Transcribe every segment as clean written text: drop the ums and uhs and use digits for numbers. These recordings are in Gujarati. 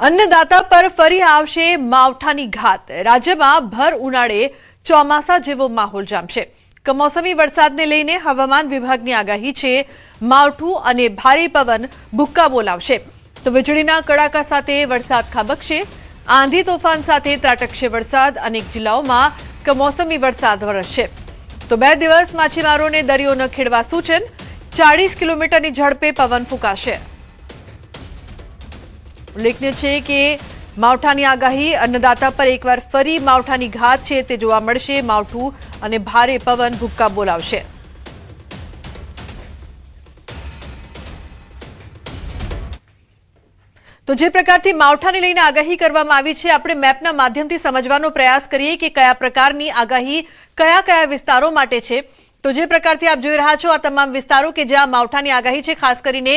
अन्नदाता पर फरी आवशे मावठानी घात। राज्यમાં ભર ઉનાળે ચોમાસા જેવો માહોલ જામશે। કમોસમી વરસાદને લઈને હવામાન વિભાગની આગાહી છે માવઠું અને ભારે પવન ભૂક્કા બોલાવશે તો વીજળીના કડાકા સાથે વરસાદ ખાબકશે। આંધી તોફાન સાથે ત્રાટકશે વરસાદ। અનેક જિલ્લાઓમાં કમોસમી વરસાદ વરસશે તો 2 દિવસ માછીમારોને દરિયો ન ખેડવા સૂચન। 40 કિલોમીટરની ઝડપે પવન ફૂંકાશે। ઉલ્લેખનીય છે કે માવઠાની આગાહી અન્નદાતા પર એકવાર ફરી માવઠાની ઘાત છે તે જોવા મળશે। માવઠું અને ભારે પવન ભૂક્કા બોલાવશે। તો જે પ્રકારથી માવઠાને લઈને આગાહી કરવામાં આવી છે આપણે મેપના માધ્યમથી સમજવાનો પ્રયાસ કરીએ કે કયા પ્રકારની આગાહી કયા કયા વિસ્તારો માટે છે। તો જે પ્રકારથી આપ જોઈ રહ્યા છો આ તમામ વિસ્તારો કે જ્યાં માવઠાની આગાહી છે, ખાસ કરીને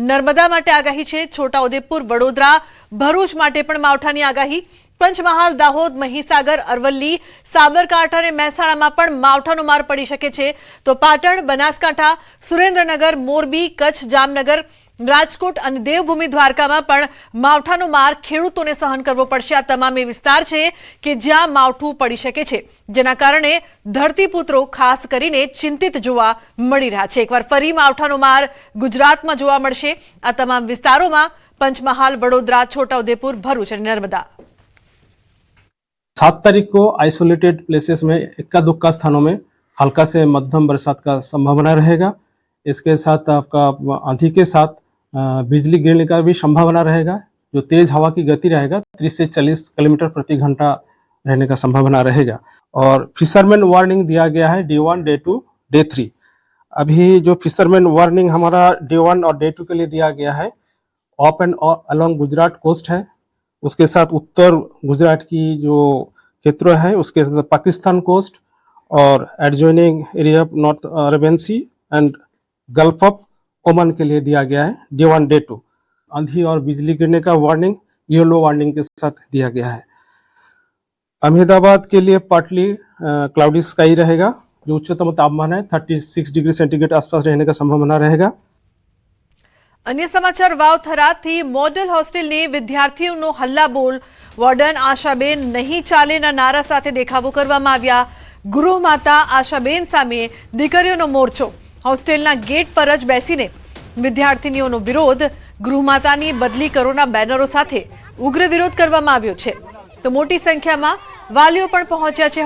નર્મદા માટે આગાહી છે, છોટાઉદેપુર, વડોદરા, ભરૂચ માટે પણ માવઠાની આગાહી, પંચમહાલ, દાહોદ, મહીસાગર, અરવલ્લી, સાબરકાંઠા અને મહેસાણામાં પણ માવઠાનો માર પડી શકે છે તો પાટણ, બનાસકાંઠા, સુરેન્દ્રનગર, મોરબી, કચ્છ, જામનગર, રાજકોટ અને દેવભૂમિ દ્વારકામાં પણ માવઠાનો માર ખેડૂતોને સહન કરવો પડશે। આ તમામ એ વિસ્તાર છે કે જ્યાં માવઠું પડી શકે છે જેના કારણે ધરતીપુત્રો ખાસ કરીને ચિંતિત જોવા મળી રહ્યા છે। એકવાર ફરી માવઠાનો માર ગુજરાતમાં જોવા મળશે। આ તમામ વિસ્તારોમાં पंचमहाल, वडोदरा, छोटाउदेपुर, भरूच और नर्मदा। 7 तारीख को आइसोलेटेड प्लेसेस में इक्का दुक्का स्थानों में हल्का से मध्यम बरसात का संभावना रहेगा। इसके साथ आपका आंधी के साथ बिजली गिरने का भी संभावना रहेगा। जो तेज हवा की गति रहेगा 30 से 40 किलोमीटर प्रति घंटा रहने का संभावना रहेगा। और फिशरमैन वार्निंग दिया गया है डे 1, डे 2, डे 3। अभी जो फिशरमैन वार्निंग हमारा डे 1 और डे 2 के लिए दिया गया है off and along Gujarat coast है, उसके साथ उत्तर गुजरात की जो क्षेत्र है उसके साथ पाकिस्तान कोस्ट और adjoining area of north Arabian Sea and Gulf of Oman के लिए दिया गया है डे 1, डे 2। आंधी और बिजली गिरने का वार्निंग येलो वार्निंग के साथ दिया गया है। अहमदाबाद के लिए पार्टली क्लाउडी स्काई रहेगा। जो उच्चतम तापमान है 36 डिग्री सेंटीग्रेड आसपास रहने का संभावना रहेगा। अन्य समाचार वावथराથી મોડલ હોસ્ટેલની વિદ્યાર્થીઓનો હલ્લાબોલ। વોર્ડન આશાબેન નહીં ચાલેના નારા સાથે દેખાવો કરવામાં આવ્યા। ગૃહમાતા આશાબેન સામે દીકરીઓનો મોરચો। હોસ્ટેલના ગેટ પર જ બેસીને વિદ્યાર્થીનીઓનો વિરોધ। ગૃહમાતાની બદલી કરોના બેનરો સાથે ઉગ્ર વિરોધ કરવામાં આવ્યો છે તો મોટી સંખ્યામાં વાલીઓ પણ પહોંચ્યા છે।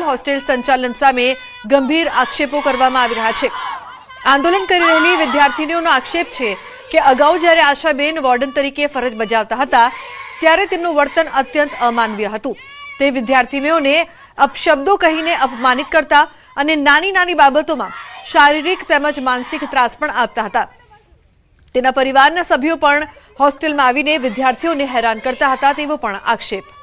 હોસ્ટેલ સંચાલન સામે ગંભીર આક્ષેપો કરવામાં આવી રહ્યા છે। આંદોલન કરી રહેલી વિદ્યાર્થીનીઓનો આક્ષેપ છે કે અગાઉ જ્યારે આશાબેન વોર્ડન તરીકે ફરજ બજાવતા હતા ત્યારે તેમનું વર્તન અત્યંત અમાનવીય હતું। તે વિદ્યાર્થીનીઓને અપશબ્દો કહીને અપમાનિત કરતા અને નાની નાની બાબતોમાં શારીરિક તેમજ માનસિક ત્રાસ પણ આપતા હતા। તેના પરિવારના સભ્યો પણ હોસ્ટેલમાં આવીને વિદ્યાર્થીઓને હેરાન કરતા હતા તેવો પણ આક્ષેપ।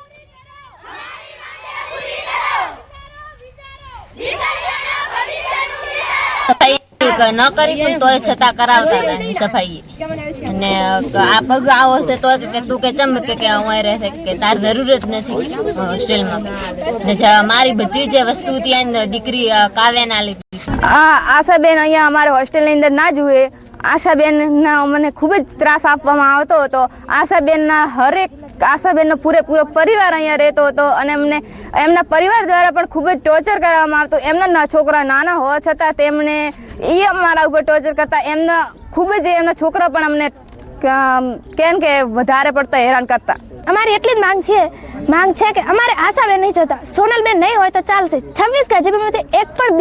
ન કરી પણ તોય છતાં કરાવતા હતા સફાઈ અને આ પગ આવો છે તો તું કે ચમ કે હું રહે કે તાર જરૂર જ નથી હોસ્ટેલમાં ને મારી બધી જે વસ્તુ ત્યાં દીકરી કાવ્યાના લીધી। આશાબેન અહીંયા અમારે હોસ્ટેલની અંદર ના જુએ। આશાબેનના મને ખૂબ જ ત્રાસ આપવામાં આવતો હતો। આશાબેનનો પૂરેપૂરો પરિવાર અહીંયા રહેતો હતો અને એમને એમના પરિવાર દ્વારા પણ ખૂબ જ ટોર્ચર કરવામાં આવતું। એમના છોકરા નાના હોવા છતાં તેમને એ અમારા ઉપર ટોર્ચર કરતા। એમના ખૂબ જ એમના છોકરા પણ અમને કેમ કે વધારે પડતા હેરાન કરતા। અમારી એટલી જ માંગ છે કે અમારે આશાબેન નહીં જોતા, સોનલબેન નહીં હોય તો ચાલશે। 26 કેજીબીમાંથી એક પણ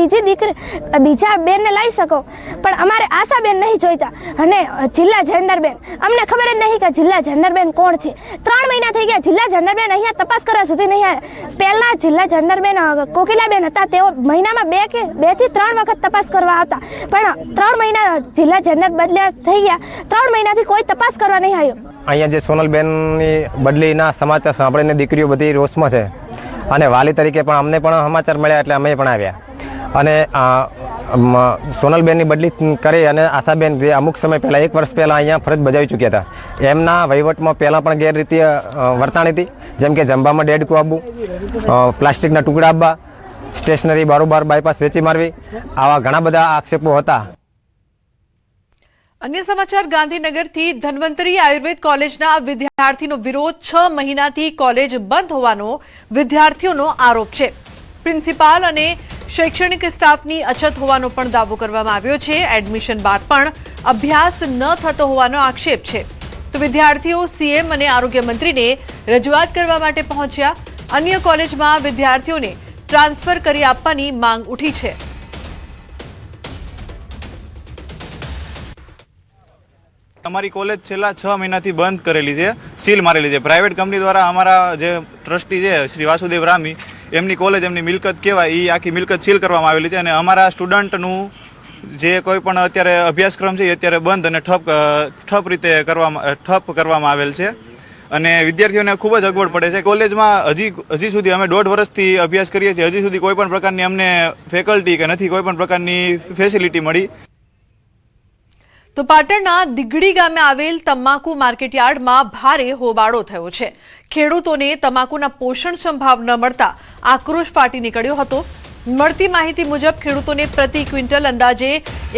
બીજા બેનને લઈ શકો પણ અમારે આશાબેન નહીં જોઈતા। અને જિલ્લા જેન્ડરબેન અમને ખબર જ નહીં કે જિલ્લા જેન્ડરબેન કોણ છે। 3 મહિના થઈ ગયા જિલ્લા જેન્ડરબેન અહીંયા તપાસ કરવા સુધી નહીં આવ્યા। પહેલા જિલ્લા જેન્ડરબેન કોકિલાબેન હતા, તેઓ મહિનામાં 2 થી 3 વખત તપાસ કરવા આવતા પણ 3 મહિના જિલ્લા જેન્ડર બદલ્યા થઈ ગયા, 3 મહિનાથી કોઈ તપાસ કરવા નહીં આવ્યો। અહીંયા જે સોનલબેનની બદલીના સમાચાર સાંભળીને દીકરીઓ બધી રોષમાં છે અને વાલી તરીકે પણ અમને પણ સમાચાર મળ્યા એટલે અમે પણ આવ્યા અને સોનલબેનની બદલી કરી અને આશાબેન જે અમુક સમય પહેલાં 1 વર્ષ પહેલાં અહીંયા ફરજ બજાવી ચૂક્યા હતા એમના વહીવટમાં પહેલાં પણ ગેરરીતિ વર્તાણી હતી। જેમ કે જંબામાં ડેડકું આપવું, પ્લાસ્ટિકના ટુકડા આપવા, સ્ટેશનરી બારોબાર બાયપાસ વેચી મારવી, આવા ઘણા બધા આક્ષેપો હતા। અન્ય સમાચાર ગાંધીનગરથી ધન્વંતરી આયુર્વેદ કોલેજના વિદ્યાર્થીનો વિરોધ 6 મહિનાથી કોલેજ બંધ હોવાનો વિદ્યાર્થીઓનો આરોપ છે. પ્રિન્સિપાલ અને શૈક્ષણિક સ્ટાફની અછત હોવાનો પણ દાવો કરવામાં આવ્યો છે. એડમિશન બાદ પણ અભ્યાસ ન થતો હોવાનો આક્ષેપ છે. તો વિદ્યાર્થીઓ સીએમ અને આરોગ્ય મંત્રીને રજૂઆત કરવા માટે પહોંચ્યા. અન્ય કોલેજમાં વિદ્યાર્થીઓને ટ્રાન્સફર કરી આપવાની માંગ ઉઠી છે. અમારી કોલેજ છેલ્લા 6 મહિનાથી બંધ કરેલી છે, સીલ મારેલી છે. પ્રાઇવેટ કંપની દ્વારા અમારા જે ટ્રસ્ટી છે શ્રી વાસુદેવ રામી, એમની કોલેજ, એમની મિલકત કહેવાય, એ આખી મિલકત સીલ કરવામાં આવેલી છે. અને અમારા સ્ટુડન્ટનું જે કોઈ પણ અત્યારે અભ્યાસક્રમ છે એ અત્યારે બંધ અને ઠપ કરવામાં આવેલ છે. અને વિદ્યાર્થીઓને ખૂબ જ અગવડ પડે છે. કોલેજમાં હજી સુધી અમે 1.5 વર્ષથી અભ્યાસ કરીએ છીએ, હજી સુધી કોઈ પણ પ્રકારની અમને ફેકલ્ટી કે નથી કોઈ પણ પ્રકારની ફેસિલિટી મળી. તો પાટણના દિગડી ગામે આવેલ તમાકુ માર્કેટયાર્ડમાં ભારે હોબાળો થયો છે. ખેડૂતોને તમાકુના પોષણક્ષમ ભાવ ન મળતા આક્રોશ ફાટી નીકળ્યો હતો. મળતી માહિતી મુજબ ખેડૂતોને પ્રતિ ક્વિન્ટલ અંદાજે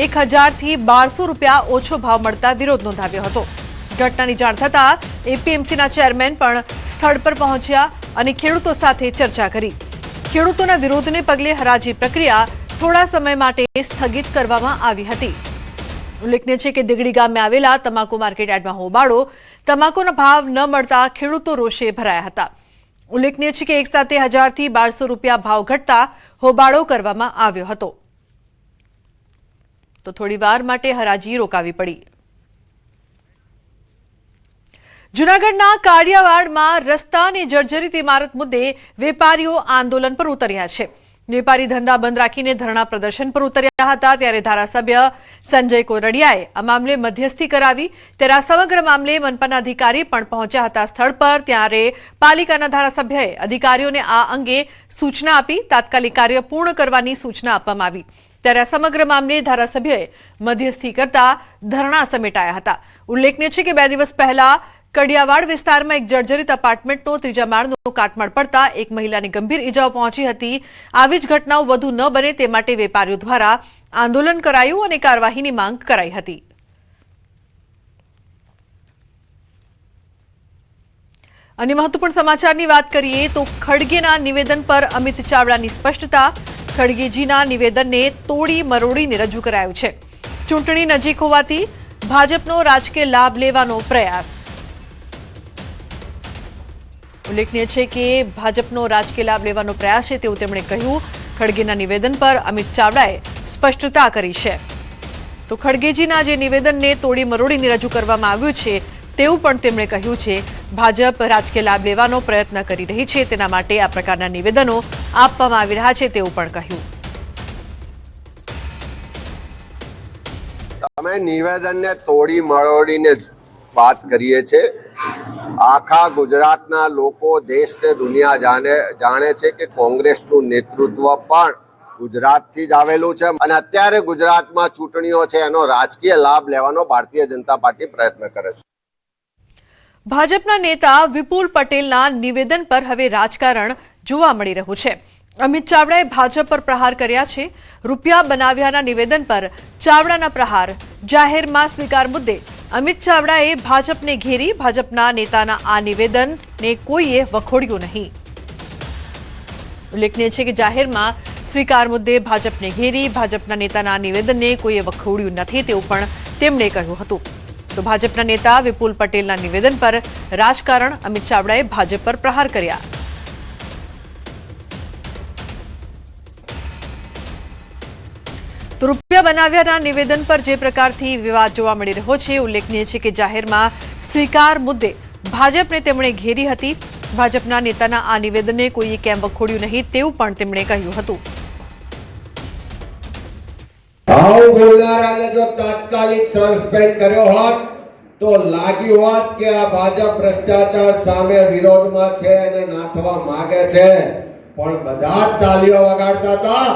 1000 થી 1200 રૂપિયા ઓછો ભાવ મળતા વિરોધ નોંધાવ્યો હતો. ઘટનાની જાણ થતાં એપીએમસીના ચેરમેન પણ સ્થળ પર પહોંચ્યા અને ખેડૂતો સાથે ચર્ચા કરી. ખેડૂતોના વિરોધને પગલે હરાજી પ્રક્રિયા થોડા સમય માટે સ્થગિત કરવામાં આવી હતી. ઉલ્લેખનીય છે કે દિગડી ગામે આવેલા તમાકુ માર્કેટયાર્ડમાં હોબાળો, તમાકુના ભાવ ન મળતા ખેડૂતો રોષે ભરાયા હતા. ઉલ્લેખનીય છે કે એક સાથે 1000 થી 1200 રૂપિયા ભાવ ઘટતા હોબાળો કરવામાં આવ્યો હતો. તો થોડી વાર માટે હરાજી રોકાવી પડી. જૂનાગઢના કાળિયાવાડમાં રસ્તાની જર્જરિત ઇમારત મુદ્દે વેપારીઓ આંદોલન પર ઉતર્યા છે. વેપારી ધંધા બંધ રાખીને ધરણા પ્રદર્શન પર ઉતર્યા હતા. ત્યારે ધારાસભ્ય સંજય કોરડિયાએ આ મામલે મધ્યસ્થી કરાવી. ત્યારે આ સમગ્ર મામલે મનપાના અધિકારી પણ પહોંચ્યા હતા સ્થળ પર. ત્યારે પાલિકાના ધારાસભ્યએ અધિકારીઓને આ અંગે સૂચના આપી. તાત્કાલિક કાર્ય પૂર્ણ કરવાની સૂચના આપવામાં આવી. ત્યારે આ સમગ્ર મામલે ધારાસભ્યએ મધ્યસ્થી કરતા ધરણા સમેટાયા હતા. ઉલ્લેખનીય છે કે 2 દિવસ પહેલા કડિયાવાડ વિસ્તારમાં એક જર્જરિત એપાર્ટમેન્ટનો 3જા માળનો કાટમાળ પડતા એક મહિલાને ગંભીર ઇજાઓ પહોંચી હતી. આવી જ ઘટનાઓ વધુ ન બને તે માટે વેપારીઓ દ્વારા આંદોલન કરાયું અને કાર્યવાહીની માંગ કરાઈ હતી. અને મહત્વપૂર્ણ સમાચારની વાત કરીએ તો ખડગેના નિવેદન પર અમિત ચાવડાની સ્પષ્ટતા. ખડગેજીના નિવેદનને તોડી મરોડીને રજૂ કરાયું છે. ચૂંટણી નજીક હોવાથી ભાજપનો રાજકીય લાભ લેવાનો પ્રયાસ. ઉલ્લેખનીય છે કે ભાજપનો રાજકીય લાભ લેવાનો પ્રયાસ છે તેવું તેમણે કહ્યું. ખડગેના નિવેદન પર અમિત ચાવડાએ સ્પષ્ટતા કરી છે. તો ખડગેજીના જે નિવેદનને તોડી મરોડીને રજૂ કરવામાં આવ્યું છે તેવું પણ તેમણે કહ્યું છે. ભાજપ રાજકીય લાભ લેવાનો પ્રયત્ન કરી રહી છે, તેના માટે આ પ્રકારના નિવેદનો આપવામાં આવી રહ્યા છે તેવું પણ કહ્યું. અમે નિવેદનને તોડી મરોડીને વાત કરીએ છીએ. આખા ગુજરાતના લોકો, દેશ ને દુનિયા જાણે છે કે કોંગ્રેસનું નેતૃત્વ પણ ગુજરાતથી જ આવેલું છે અને અત્યારે ગુજરાતમાં ચૂંટણીઓ છે એનો રાજકીય લાભ લેવાનો ભારતીય જનતા પાર્ટી પ્રયત્ન કરે છે. ભાજપના નેતા વિપુલ પટેલના નિવેદન પર હવે રાજકારણ જોવા મળી રહ્યું છે. અમિત ચાવડાએ ભાજપ પર પ્રહાર કર્યા છે. રૂપિયા બનાવ્યાના નિવેદન પર ચાવડાના પ્રહાર. જાહેરમાં સ્વીકાર મુદ્દે અમિત ચાવડાએ ભાજપને ઘેરી. ભાજપના નેતાના આ નિવેદનને કોઈએ વખોડ્યું નહીં. ઉલ્લેખનીય છે કે જાહેરમાં સ્વીકાર મુદ્દે ભાજપને ઘેરી. ભાજપના નેતાના આ નિવેદનને કોઈએ વખોડ્યું નથી તેવું પણ તેમણે કહ્યું હતું. તો ભાજપના નેતા વિપુલ પટેલના નિવેદન પર રાજકારણ. અમિત ચાવડાએ ભાજપ પર પ્રહાર કર્યા. તો રૂપિયા બનાવ્યાના નિવેદન પર જે પ્રકારથી વિવાદ જોવા મળી રહ્યો છે. ઉલ્લેખનીય છે કે જાહેરમાં સ્વીકાર મુદ્દે ભાજપને તેમણે ઘેરી હતી. ભાજપના નેતાના આ નિવેદનને કોઈએ કેમ વખોડ્યું નહીં તેવું પણ તેમણે કહ્યું હતું. આવું બોલનારાને જો તાત્કાલિક સસ્પેન્ડ કર્યો હોત તો લાગ્યું હોત કે આ ભાજપ ભ્રષ્ટાચાર સામે વિરોધમાં છે અને નાથવા માંગે છે, પણ બધા જ તાલીઓ વગાડતા હતા.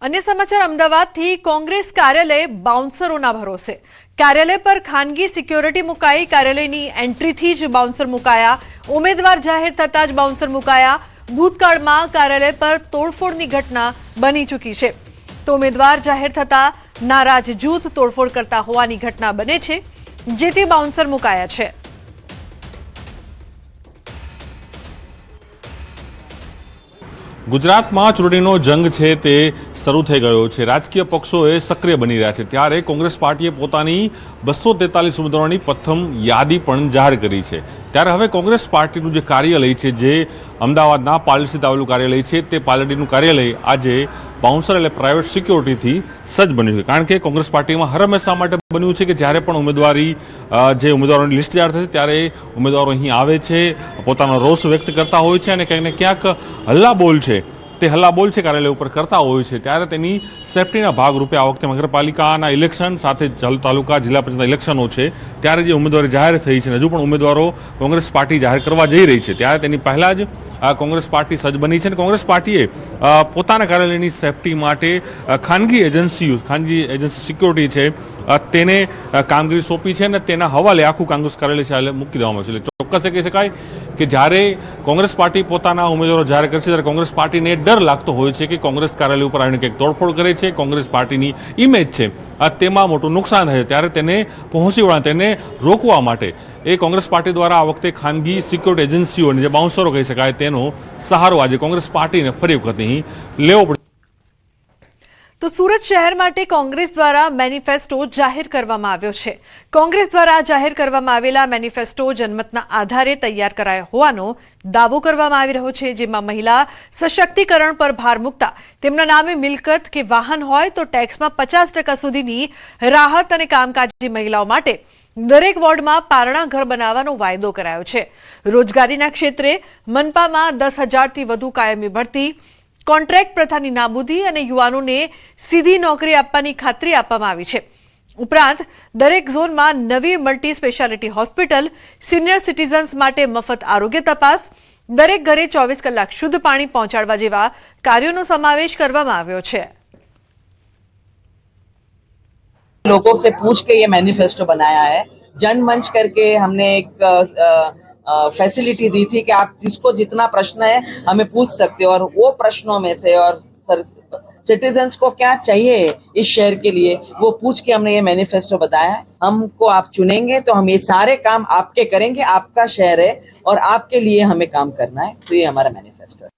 અન્ય સમાચાર અમદાવાદથી કોંગ્રેસ કાર્યાલય બાઉન્સરોના ભરોસે. કાર્યાલય પર ખાનગી સિક્યોરિટી મુકાઈ. કાર્યાલયની એન્ટ્રીથી જ બાઉન્સર મુકાયા. ઉમેદવાર જાહેર થતાં જ બાઉન્સર મુકાયા. ભૂતકાળમાં કાર્યાલય પર તોડફોડની ઘટના બની ચૂકી છે. તો ઉમેદવાર જાહેર થતાં નારાજ જૂથ તોડફોડ કરતા હોવાની ઘટના બને છે, જેથી બાઉન્સર મુકાયા છે. ગુજરાતમાં ચૂંટણીનો જંગ છે તે શરૂ થઈ ગયો છે. રાજકીય પક્ષોએ સક્રિય બની રહ્યા છે. ત્યારે કોંગ્રેસ પાર્ટીએ પોતાની 243 ઉમેદવારોની પ્રથમ યાદી પણ જાહેર કરી છે. ત્યારે હવે કોંગ્રેસ પાર્ટીનું જે કાર્યાલય છે, જે અમદાવાદના પાલડી સ્થિત આવેલું કાર્યાલય છે, તે પાલડીનું કાર્યાલય આજે બાઉન્સર એટલે પ્રાઇવેટ સિક્યોરિટીથી સજ્જ બન્યું છે. કારણ કે કોંગ્રેસ પાર્ટીમાં હર હંમેશા માટે બન્યું છે કે જ્યારે પણ ઉમેદવારોની લિસ્ટ જાહેર થશે ત્યારે ઉમેદવારો અહીં આવે છે, પોતાનો રોષ વ્યક્ત કરતા હોય છે અને ક્યાંક ને ક્યાંક હલ્લાબોલ છે તે હલ્લાબોલ છે કાર્યાલય ઉપર કરતા હોય છે. ત્યારે તેની સેફટીના ભાગરૂપે આ વખતે નગરપાલિકાના ઇલેક્શન સાથે તાલુકા જિલ્લા પંચાયતના ઇલેક્શનો છે, ત્યારે જે ઉમેદવારી જાહેર થઈ છે, હજુ પણ ઉમેદવારો કોંગ્રેસ પાર્ટી જાહેર કરવા જઈ રહી છે, ત્યારે તેની પહેલાં જ કોંગ્રેસ પાર્ટી સજ્જ બની છે. અને કોંગ્રેસ પાર્ટીએ પોતાના કાર્યાલયની સેફટી માટે ખાનગી એજન્સી સિક્યોરિટી છે તેને કામગીરી સોંપી છે અને તેના હવાલે આખું કોંગ્રેસ કાર્યાલય મૂકી દેવામાં આવ્યું છે. એટલે ચોક્કસ એ કહી શકાય કે જ્યારે કોંગ્રેસ પાર્ટી પોતાના ઉમેદવારો જાહેર કરે છે ત્યારે કોંગ્રેસ પાર્ટીને ડર લાગતો હોય છે કે કોંગ્રેસ કાર્યાલય ઉપર આવીને કંઈક તોડફોડ કરે છે, કોંગ્રેસ પાર્ટીની ઇમેજ છે તેમાં મોટું નુકસાન થાય, ત્યારે તેને પહોંચી વળવા, તેને રોકવા માટે એ કોંગ્રેસ પાર્ટી દ્વારા આ વખતે ખાનગી સિક્યોરિટી એજન્સીઓને, જે બાઉન્સરો કહી શકાય, તેનો સહારો આજે કોંગ્રેસ પાર્ટીને ફરી વખત અહીં લેવો પડશે. તો સુરત શહેર માટે કોંગ્રેસ દ્વારા મેનિફેસ્ટો જાહેર કરવામાં આવ્યો છે. કોંગ્રેસ દ્વારા જાહેર કરવામાં આવેલા મેનિફેસ્ટો જનમતના આધારે તૈયાર કરાયો હોવાનો દાવો કરવામાં આવી રહ્યો છે, જેમાં મહિલા સશક્તિકરણ પર ભાર મૂકતા તેમના નામે મિલકત કે વાહન હોય તો ટેક્સમાં 50% સુધીની રાહત અને કામકાજી મહિલાઓ માટે દરેક વોર્ડમાં પારણા ઘર બનાવવાનો વાયદો કરાયો છે. રોજગારીના ક્ષેત્રે મનપામાં 10,000થી વધુ કાયમી ભરતી, કોન્ટ્રાક્ટ પ્રથાની નાબૂદી અને યુવાનોને સીધી નોકરી આપવાની ખાતરી આપવામાં આવી છે. ઉપરાંત દરેક ઝોનમાં નવી multi speciality hospital, senior citizens માટે મફત આરોગ્ય તપાસ, દરેક ઘરે 24 કલાક શુદ્ધ પાણી પહોંચાડવા જેવા કાર્યોનો સમાવેશ કરવામાં આવ્યો છે. लोगों से पूछ के ये मैनिफेस्टो बनाया है. जनमंच करके हमने एक फैसिलिटी दी थी कि आप जिसको जितना प्रश्न है हमें पूछ सकते हो और वो प्रश्नों में से और सिटीजन्स को क्या चाहिए इस शहर के लिए वो पूछ के हमने ये मैनिफेस्टो बताया है. हमको आप चुनेंगे तो हम ये सारे काम आपके करेंगे. आपका शहर है और आपके लिए हमें काम करना है, तो ये हमारा मैनिफेस्टो है.